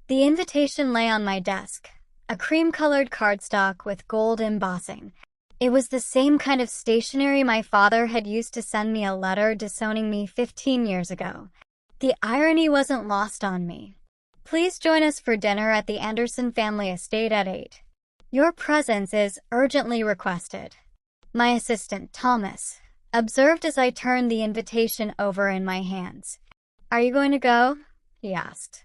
The invitation lay on my desk, a cream-colored cardstock with gold embossing. It was the same kind of stationery my father had used to send me a letter disowning me 15 years ago. The irony wasn't lost on me. Please join us for dinner at the Anderson family estate at 8. Your presence is urgently requested. My assistant, Thomas, observed as I turned the invitation over in my hands. Are you going to go? He asked.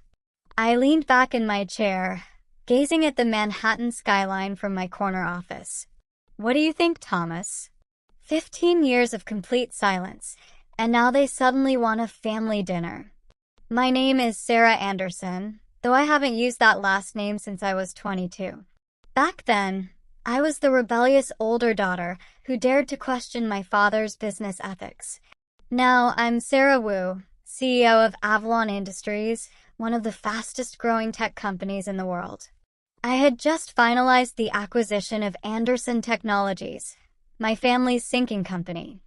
I leaned back in my chair, gazing at the Manhattan skyline from my corner office. What do you think, Thomas? 15 years of complete silence, and now they suddenly want a family dinner. My name is Sarah Anderson, though I haven't used that last name since I was 22. Back then, I was the rebellious older daughter who dared to question my father's business ethics. Now I'm Sarah Wu, CEO of Avalon Industries, one of the fastest-growing tech companies in the world. I had just finalized the acquisition of Anderson Technologies, my family's sinking company.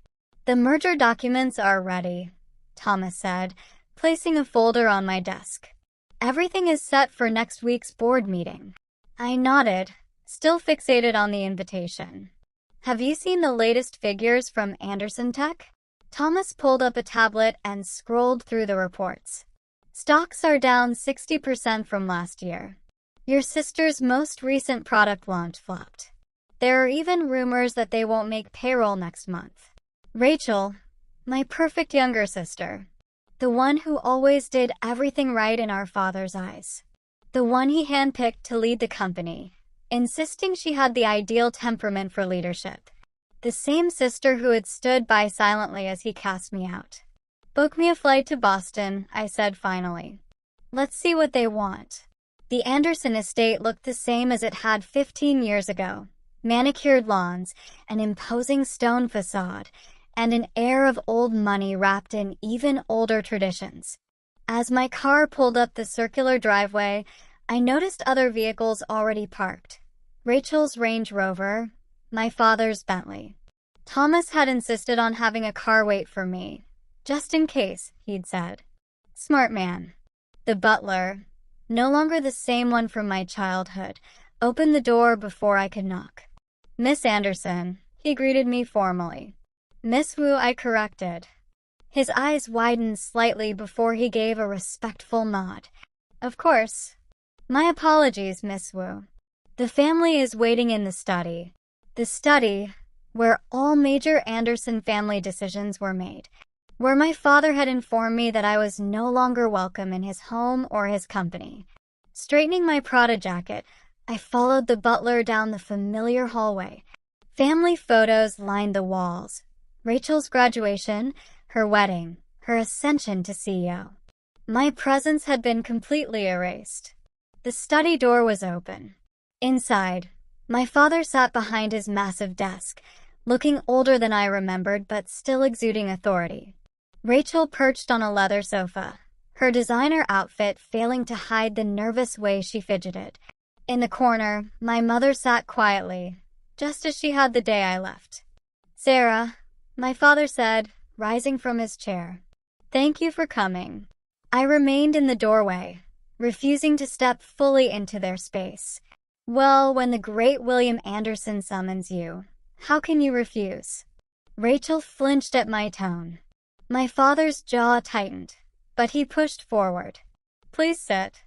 The merger documents are ready, Thomas said, placing a folder on my desk. Everything is set for next week's board meeting. I nodded, still fixated on the invitation. Have you seen the latest figures from Anderson Tech? Thomas pulled up a tablet and scrolled through the reports. Stocks are down 60% from last year. Your sister's most recent product launch flopped. There are even rumors that they won't make payroll next month. Rachel, my perfect younger sister, the one who always did everything right in our father's eyes, the one he handpicked to lead the company, insisting she had the ideal temperament for leadership, the same sister who had stood by silently as he cast me out. Book me a flight to Boston, I said finally. Let's see what they want. The Anderson estate looked the same as it had 15 years ago. Manicured lawns, an imposing stone facade, and an air of old money wrapped in even older traditions. As my car pulled up the circular driveway, I noticed other vehicles already parked. Rachel's Range Rover, my father's Bentley. Thomas had insisted on having a car wait for me. Just in case, he'd said. Smart man. The butler, no longer the same one from my childhood, opened the door before I could knock. Miss Anderson, he greeted me formally. Miss Wu, I corrected. His eyes widened slightly before he gave a respectful nod. Of course. My apologies, Miss Wu. The family is waiting in the study. The study, where all major Anderson family decisions were made, where my father had informed me that I was no longer welcome in his home or his company. Straightening my Prada jacket, I followed the butler down the familiar hallway. Family photos lined the walls. Rachel's graduation, her wedding, her ascension to CEO. My presence had been completely erased. The study door was open. Inside, my father sat behind his massive desk, looking older than I remembered but still exuding authority. Rachel perched on a leather sofa, her designer outfit failing to hide the nervous way she fidgeted. In the corner, my mother sat quietly, just as she had the day I left. Sarah, my father said, rising from his chair. Thank you for coming. I remained in the doorway, refusing to step fully into their space. Well, when the great William Anderson summons you, how can you refuse? Rachel flinched at my tone. My father's jaw tightened, but he pushed forward. Please sit.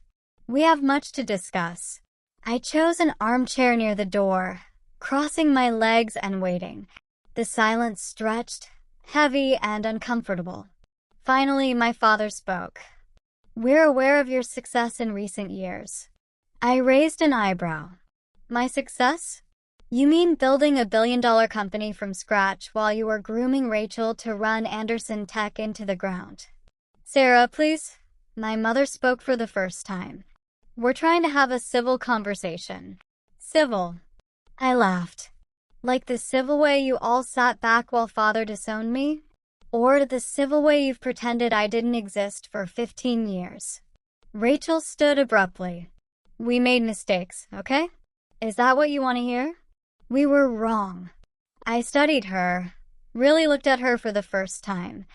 We have much to discuss. I chose an armchair near the door, crossing my legs and waiting. The silence stretched, heavy and uncomfortable. Finally, my father spoke. We're aware of your success in recent years. I raised an eyebrow. My success? You mean building a billion-dollar company from scratch while you were grooming Rachel to run Anderson Tech into the ground. Sarah, please. My mother spoke for the first time. We're trying to have a civil conversation. Civil. I laughed. Like the civil way you all sat back while father disowned me? Or the civil way you've pretended I didn't exist for 15 years. Rachel stood abruptly. We made mistakes, okay? Is that what you want to hear? We were wrong. I studied her, really looked at her for the first time.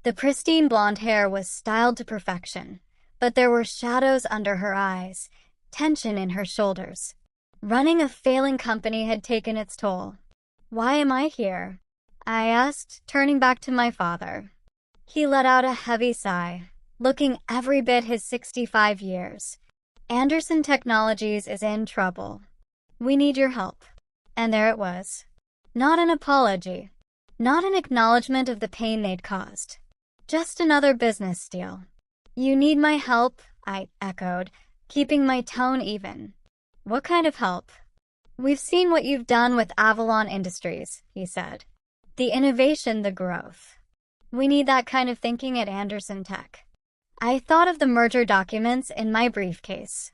The pristine blonde hair was styled to perfection, but there were shadows under her eyes, tension in her shoulders. Running a failing company had taken its toll. "Why am I here?" I asked, turning back to my father. He let out a heavy sigh, looking every bit his 65 years. "Anderson Technologies is in trouble. We need your help." And there it was. Not an apology. Not an acknowledgement of the pain they'd caused. Just another business deal. "You need my help," I echoed, keeping my tone even. "What kind of help?" "We've seen what you've done with Avalon Industries," he said. "The innovation, the growth. We need that kind of thinking at Anderson Tech." I thought of the merger documents in my briefcase.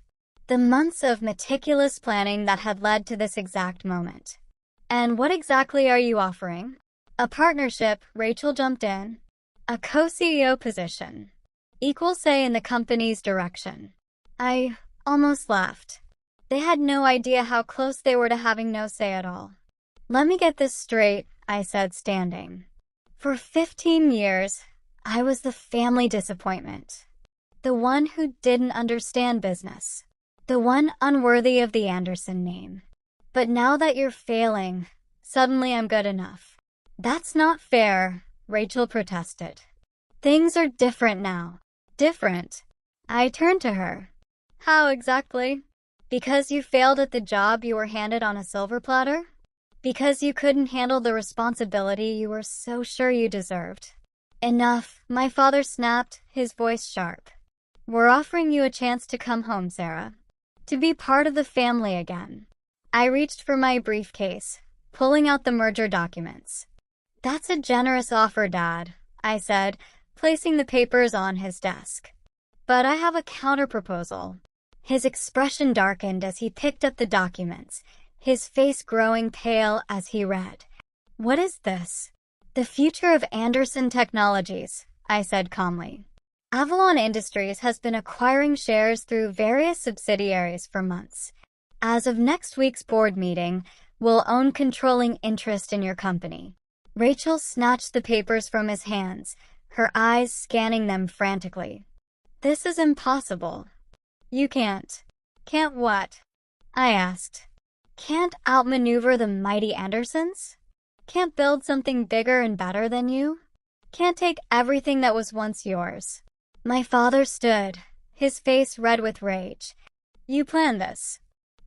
The months of meticulous planning that had led to this exact moment. "And what exactly are you offering?" "A partnership," Rachel jumped in. "A co-CEO position. Equal say in the company's direction." I almost laughed. They had no idea how close they were to having no say at all. "Let me get this straight," I said, standing. "For 15 years, I was the family disappointment. The one who didn't understand business. The one unworthy of the Anderson name. But now that you're failing, suddenly I'm good enough." "That's not fair," Rachel protested. "Things are different now." "Different?" I turned to her. "How exactly?" "Because you failed at the job you were handed on a silver platter? Because you couldn't handle the responsibility you were so sure you deserved." "Enough," my father snapped, his voice sharp. "We're offering you a chance to come home, Sarah. To be part of the family again." I reached for my briefcase, pulling out the merger documents. "That's a generous offer, Dad," I said, placing the papers on his desk. "But I have a counterproposal." His expression darkened as he picked up the documents, his face growing pale as he read. "What is this?" "The future of Anderson Technologies," I said calmly. "Avalon Industries has been acquiring shares through various subsidiaries for months. As of next week's board meeting, we'll own controlling interest in your company." Rachel snatched the papers from his hands, her eyes scanning them frantically. "This is impossible." "You can't." "Can't what?" I asked. "Can't outmaneuver the mighty Andersons? Can't build something bigger and better than you? Can't take everything that was once yours?" My father stood, his face red with rage. "You planned this?"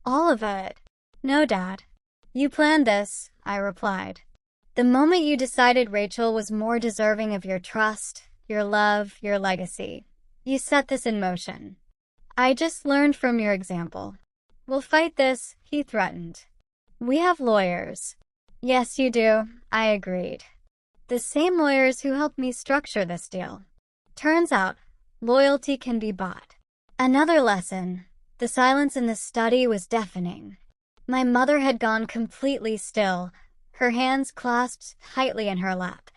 "All of it." "No, Dad. You planned this," I replied. "The moment you decided Rachel was more deserving of your trust, your love, your legacy, you set this in motion. I just learned from your example." "We'll fight this," he threatened. "We have lawyers." "Yes, you do," I agreed. "The same lawyers who helped me structure this deal. Turns out, loyalty can be bought." Another lesson. The silence in the study was deafening. My mother had gone completely still, her hands clasped tightly in her lap.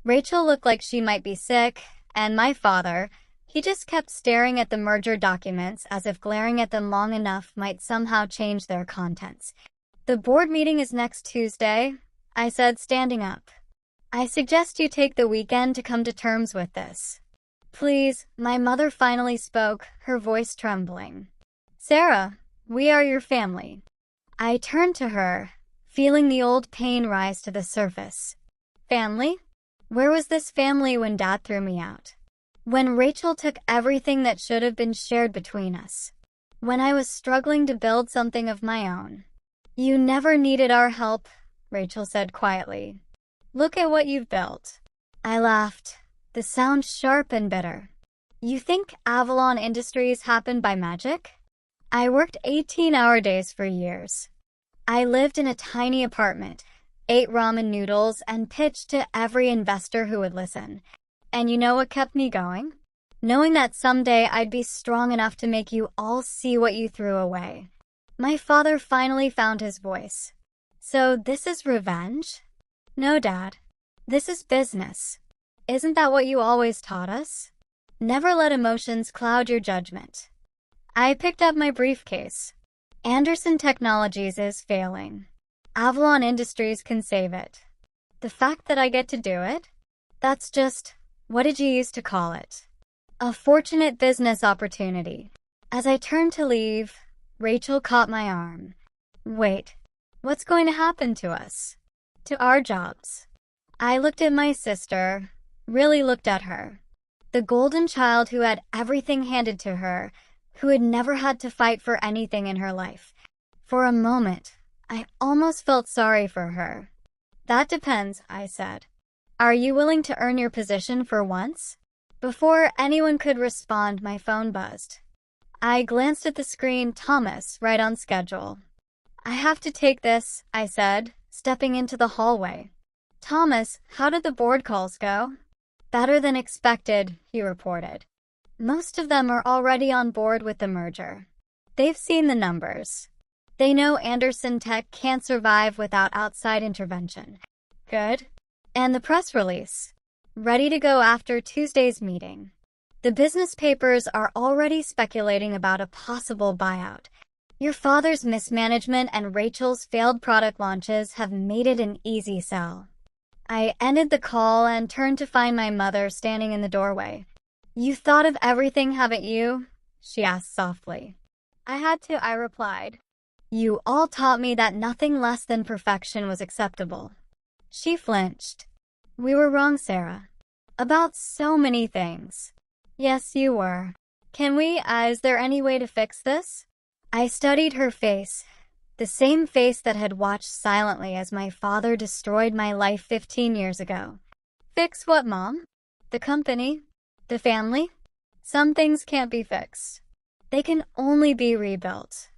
Rachel looked like she might be sick, and my father, he just kept staring at the merger documents as if glaring at them long enough might somehow change their contents. "The board meeting is next Tuesday," I said, standing up. "I suggest you take the weekend to come to terms with this." "Please," my mother finally spoke, her voice trembling. "Sarah, we are your family." I turned to her, feeling the old pain rise to the surface. Family? Where was this family when Dad threw me out? When Rachel took everything that should have been shared between us? When I was struggling to build something of my own? "You never needed our help," Rachel said quietly. "Look at what you've built." I laughed, the sound sharp and bitter. "You think Avalon Industries happened by magic?" I worked 18-hour days for years. I lived in a tiny apartment, ate ramen noodles, and pitched to every investor who would listen. And you know what kept me going? Knowing that someday I'd be strong enough to make you all see what you threw away. My father finally found his voice. "So this is revenge?" "No, Dad. This is business. Isn't that what you always taught us? Never let emotions cloud your judgment." I picked up my briefcase. Anderson Technologies is failing. Avalon Industries can save it. The fact that I get to do it? That's just, what did you used to call it? A fortunate business opportunity. As I turned to leave, Rachel caught my arm. Wait, what's going to happen to us? To our jobs? I looked at my sister, really looked at her. The golden child who had everything handed to her, who had never had to fight for anything in her life. For a moment, I almost felt sorry for her. That depends, I said. Are you willing to earn your position for once? Before anyone could respond, my phone buzzed. I glanced at the screen. Thomas, right on schedule. I have to take this, I said, stepping into the hallway. Thomas, how did the board calls go? Better than expected, he reported. Most of them are already on board with the merger. They've seen the numbers. They know Anderson Tech can't survive without outside intervention. Good. And the press release. Ready to go after Tuesday's meeting. The business papers are already speculating about a possible buyout. Your father's mismanagement and Rachel's failed product launches have made it an easy sell. I ended the call and turned to find my mother standing in the doorway. You thought of everything, haven't you? She asked softly. I had to, I replied. You all taught me that nothing less than perfection was acceptable. She flinched. We were wrong, Sarah. About so many things. Yes, you were. Is there any way to fix this? I studied her face, the same face that had watched silently as my father destroyed my life 15 years ago. Fix what, Mom? The company? The family? Some things can't be fixed. They can only be rebuilt.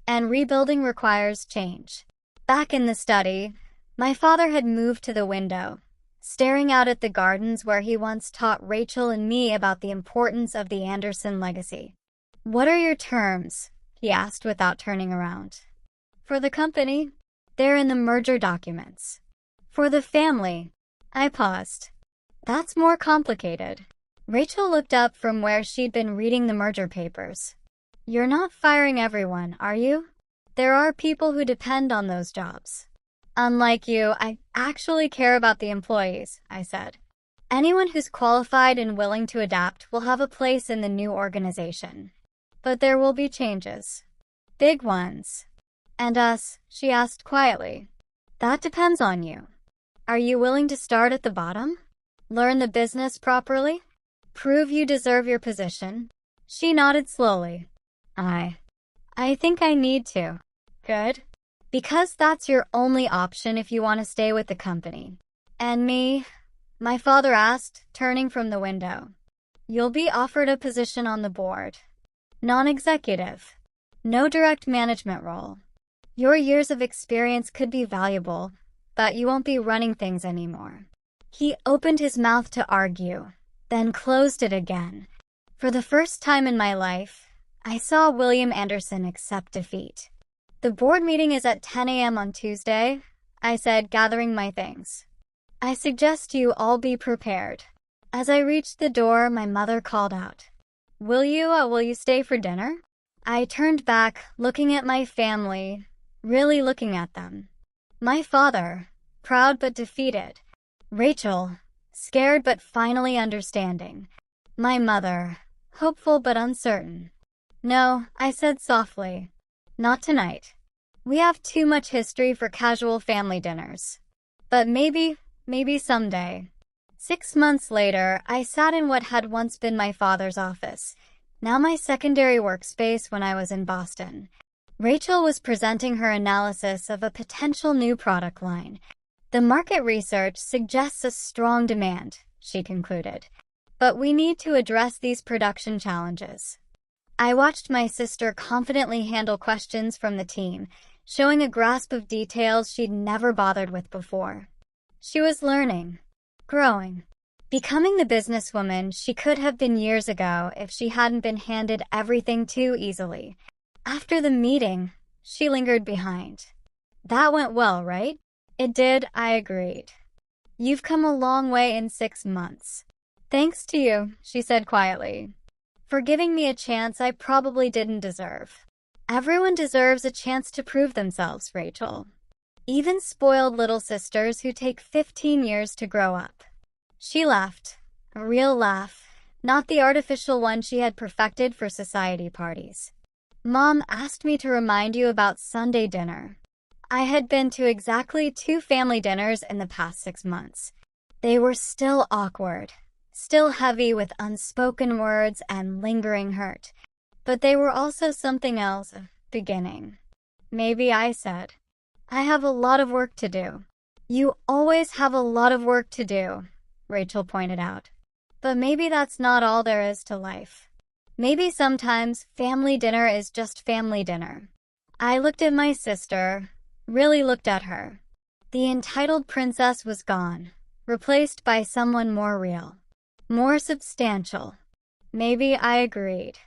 And rebuilding requires change. Back in the study, my father had moved to the window, staring out at the gardens where he once taught Rachel and me about the importance of the Anderson legacy. What are your terms? He asked without turning around. For the company, they're in the merger documents. For the family, I paused. That's more complicated. Rachel looked up from where she'd been reading the merger papers. You're not firing everyone, are you? There are people who depend on those jobs. Unlike you, I actually care about the employees, I said. Anyone who's qualified and willing to adapt will have a place in the new organization. But there will be changes. Big ones. And us, she asked quietly. That depends on you. Are you willing to start at the bottom? Learn the business properly? Prove you deserve your position? She nodded slowly. I think I need to. Good. Because that's your only option if you want to stay with the company. And me? My father asked, turning from the window. You'll be offered a position on the board. Non-executive. No direct management role. Your years of experience could be valuable, but you won't be running things anymore. He opened his mouth to argue, then closed it again. For the first time in my life, I saw William Anderson accept defeat. The board meeting is at 10 a.m. on Tuesday, I said, gathering my things. I suggest you all be prepared. As I reached the door, my mother called out. Will you stay for dinner? I turned back, looking at my family, really looking at them. My father, proud but defeated. Rachel, scared but finally understanding. My mother, hopeful but uncertain. No, I said softly. Not tonight. We have too much history for casual family dinners. But maybe someday. 6 months later, I sat in what had once been my father's office, now my secondary workspace when I was in Boston. Rachel was presenting her analysis of a potential new product line. The market research suggests a strong demand, she concluded. But we need to address these production challenges. I watched my sister confidently handle questions from the team, showing a grasp of details she'd never bothered with before. She was learning, growing, becoming the businesswoman she could have been years ago if she hadn't been handed everything too easily. After the meeting, she lingered behind. That went well, right? It did, I agreed. You've come a long way in 6 months. Thanks to you, she said quietly. For giving me a chance I probably didn't deserve. Everyone deserves a chance to prove themselves, Rachel. Even spoiled little sisters who take 15 years to grow up. She laughed, a real laugh, not the artificial one she had perfected for society parties. Mom asked me to remind you about Sunday dinner. I had been to exactly 2 family dinners in the past 6 months. They were still awkward, still heavy with unspoken words and lingering hurt. But they were also something else, beginning. Maybe I said, I have a lot of work to do. You always have a lot of work to do, Rachel pointed out. But maybe that's not all there is to life. Maybe sometimes family dinner is just family dinner. I looked at my sister, really looked at her. The entitled princess was gone, replaced by someone more real, more substantial. Maybe I agreed.